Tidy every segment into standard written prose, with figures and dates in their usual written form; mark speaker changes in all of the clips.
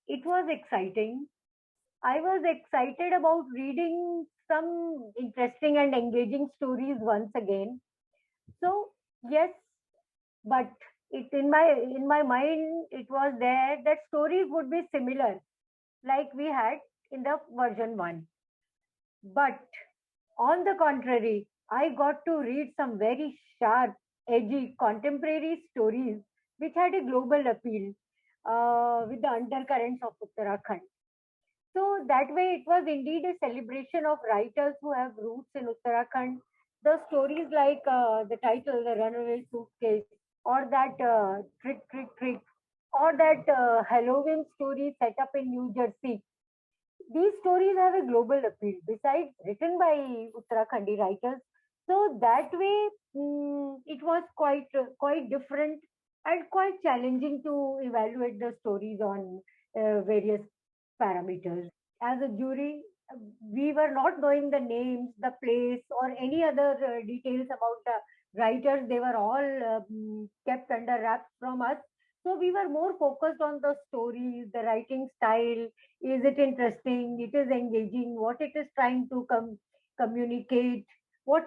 Speaker 1: it was exciting. I was excited about reading some interesting and engaging stories once again. So yes, but it in my mind it was there that stories would be similar like we had in the version 1. But on the contrary, I got to read some very sharp, edgy contemporary stories which had a global appeal with the undercurrents of Uttarakhand. So that way, it was indeed a celebration of writers who have roots in Uttarakhand. The stories like the title, The Runaway Suitcase, or that Trick, Trick, Trick, or that Halloween story set up in New Jersey. These stories have a global appeal, besides written by Uttarakhandi writers. So that way, it was quite different and quite challenging to evaluate the stories on various parameters. As a jury, we were not knowing the names, the place, or any other details about the writers. They were all kept under wraps from us. So we were more focused on the stories, the writing style. Is it interesting? It is engaging. What it is trying to communicate? What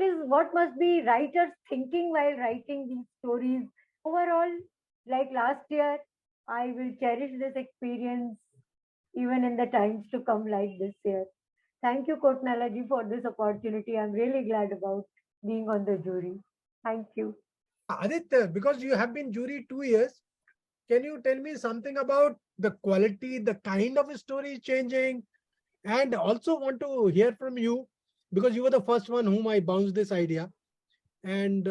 Speaker 1: must be writers thinking while writing these stories? Overall, like last year, I will cherish this experience even in the times to come like this year. Thank you, Kotnalaji, for this opportunity. I'm really glad about being on the jury. Thank you.
Speaker 2: Aditya, because you have been jury 2 years, can you tell me something about the quality, the kind of story changing? And also want to hear from you, because you were the first one whom I bounced this idea. And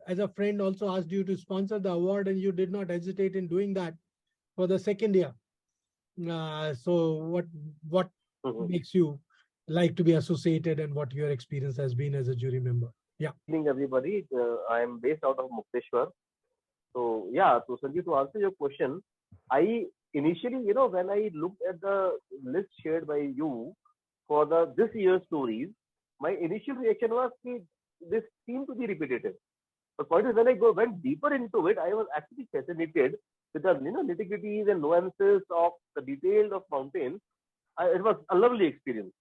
Speaker 2: as a friend also asked you to sponsor the award, and you did not hesitate in doing that for the second year. So what makes you like to be associated, and what your experience has been as a jury member? Yeah.
Speaker 3: Good evening, everybody. I am based out of Mukteshwar. So yeah, so Sanjeev, to answer your question, I initially, when I looked at the list shared by you for the this year's stories, my initial reaction was this seemed to be repetitive. But point is, when I went deeper into it, I was actually fascinated with the nitty-gritties and nuances of the details of mountains. It was a lovely experience,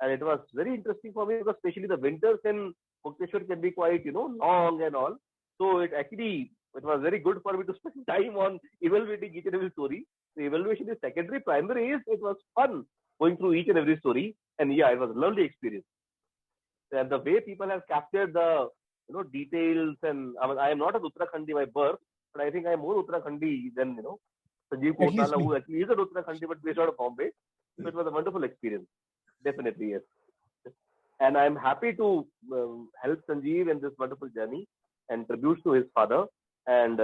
Speaker 3: and it was very interesting for me because especially the winters in Mukteshwar can be quite long and all. So it was very good for me to spend time on evaluating each and every story. The evaluation is secondary. Primary is it was fun going through each and every story, and yeah, it was a lovely experience. And the way people have captured the details, and I am not an Uttarakhandi by birth, but I think I am more Uttarakhandi than Sanjeev Kotala, who actually is an Uttarakhandi but based out of Bombay. So it was a wonderful experience. Definitely, yes. And I'm happy to help Sanjeev in this wonderful journey and tribute to his father. And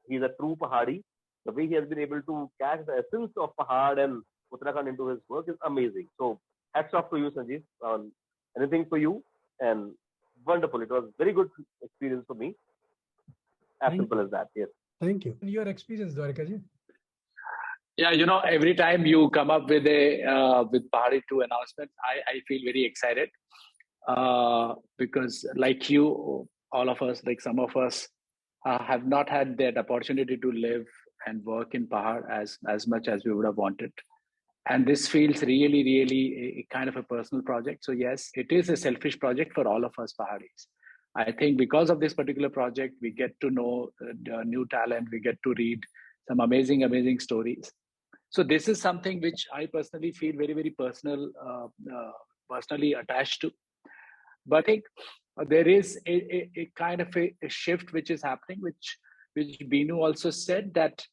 Speaker 3: he's a true Pahaadi. The way he has been able to catch the essence of Pahad and Uttarakhand into his work is amazing. So hats off to you, Sanjeev. Anything for you, and wonderful. It was very good experience for me. As simple as that. Yes.
Speaker 2: Thank you. Your experience, Dwarkaji?
Speaker 4: Yeah, every time you come up with with Pahaadi 2 announcements, I feel very excited because like you, all of us, like some of us, have not had that opportunity to live and work in Pahad as much as we would have wanted. And this feels really, really a kind of a personal project. So yes, it is a selfish project for all of us Pahadis. I think because of this particular project, we get to know new talent. We get to read some amazing, amazing stories. So this is something which I personally feel very, very personally attached to. But I think there is a kind of a shift which is happening, which Binu also said that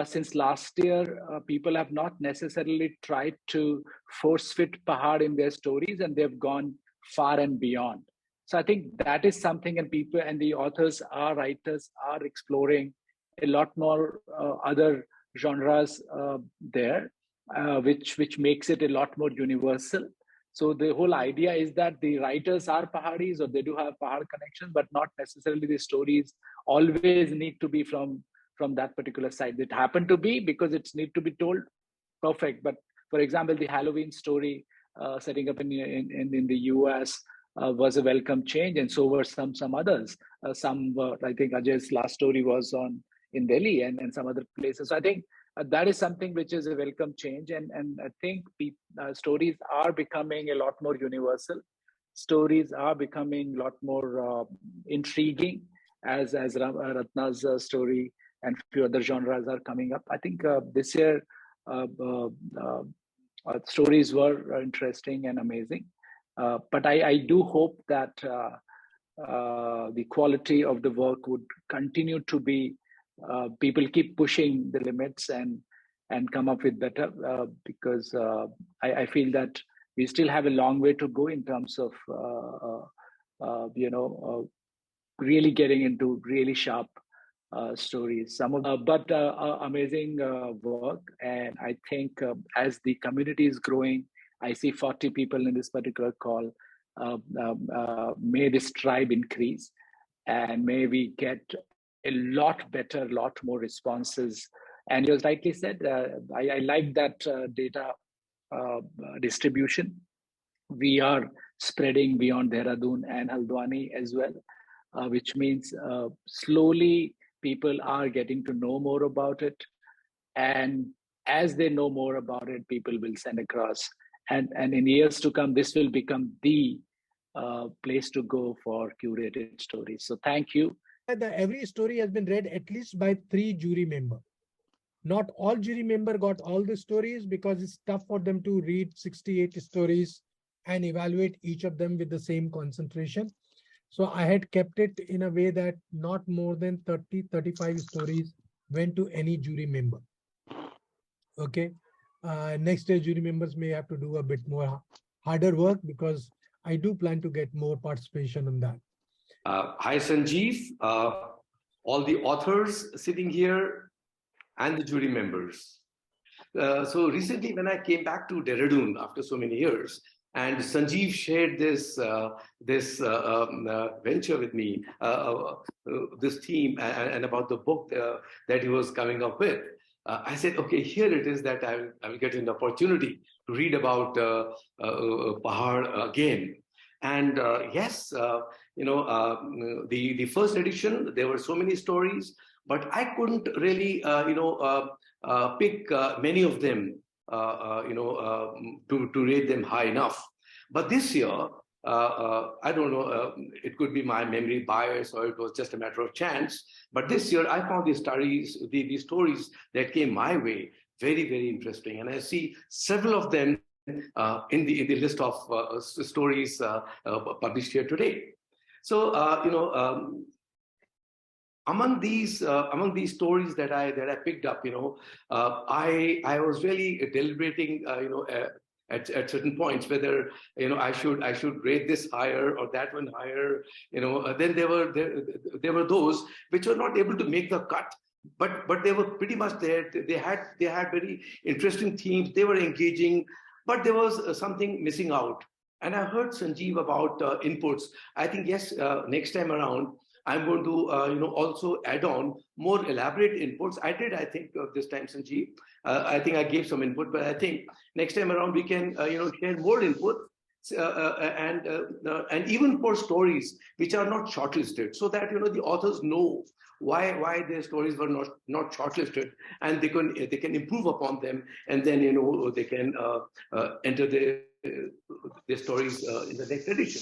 Speaker 4: since last year, people have not necessarily tried to force fit Pahad in their stories, and they've gone far and beyond. So I think that is something, and people and the authors, writers are exploring a lot more other genres there, which makes it a lot more universal. So the whole idea is that the writers are Pahadis, or they do have Pahad connections, but not necessarily the stories always need to be from that particular side. It happened to be because it's need to be told perfect. But for example, the Halloween story setting up in the US was a welcome change, and so were some others. I think Ajay's last story was in Delhi and some other places. So I think that is something which is a welcome change. And I think stories are becoming a lot more universal. Stories are becoming a lot more intriguing as Ratna's story and few other genres are coming up. I think this year uh, uh, uh, stories were interesting and amazing. But I do hope that the quality of the work would continue to be, people keep pushing the limits and come up with better, because I feel that we still have a long way to go in terms of really getting into really sharp stories. Some of but amazing work, and I think as the community is growing, I see 40 people in this particular call. May this tribe increase, and may we get a lot better, lot more responses. And you rightly said, I like that data distribution. We are spreading beyond Dehradun and Haldwani as well, which means slowly people are getting to know more about it. And as they know more about it, people will send across. And in years to come, this will become the place to go for curated stories. So thank you.
Speaker 2: Every story has been read at least by 3 jury members. Not all jury members got all the stories because it's tough for them to read 68 stories and evaluate each of them with the same concentration. So I had kept it in a way that not more than 30, 35 stories went to any jury member. Okay. Next year, jury members may have to do a bit more harder work because I do plan to get more participation on that.
Speaker 5: Hi, Sanjeev, all the authors sitting here and the jury members. So recently when I came back to Dehradun after so many years, and Sanjeev shared this venture with me, this theme, and about the book that he was coming up with. I said, okay, here it is that I will get an opportunity to read about Pahaadi again. And yes, the first edition, there were so many stories, but I couldn't really, pick many of them, to rate them high enough. But this year, I don't know, it could be my memory bias or it was just a matter of chance. But this year, I found these stories that came my way very, very interesting. And I see several of them in the list of stories published here today. So among these stories that I picked up, I was really deliberating, at certain points whether I should rate this higher or that one higher. Then there were those which were not able to make the cut, but they were pretty much there. They had very interesting themes. They were engaging, but there was something missing out. And I heard Sanjeev about inputs. I think yes, next time around I'm going to also add on more elaborate inputs. I think this time, Sanjeev. I think I gave some input, but I think next time around we can share more input. And even for stories which are not shortlisted, so that the authors know why their stories were not shortlisted, and they can improve upon them, and then they can enter their stories in the next edition.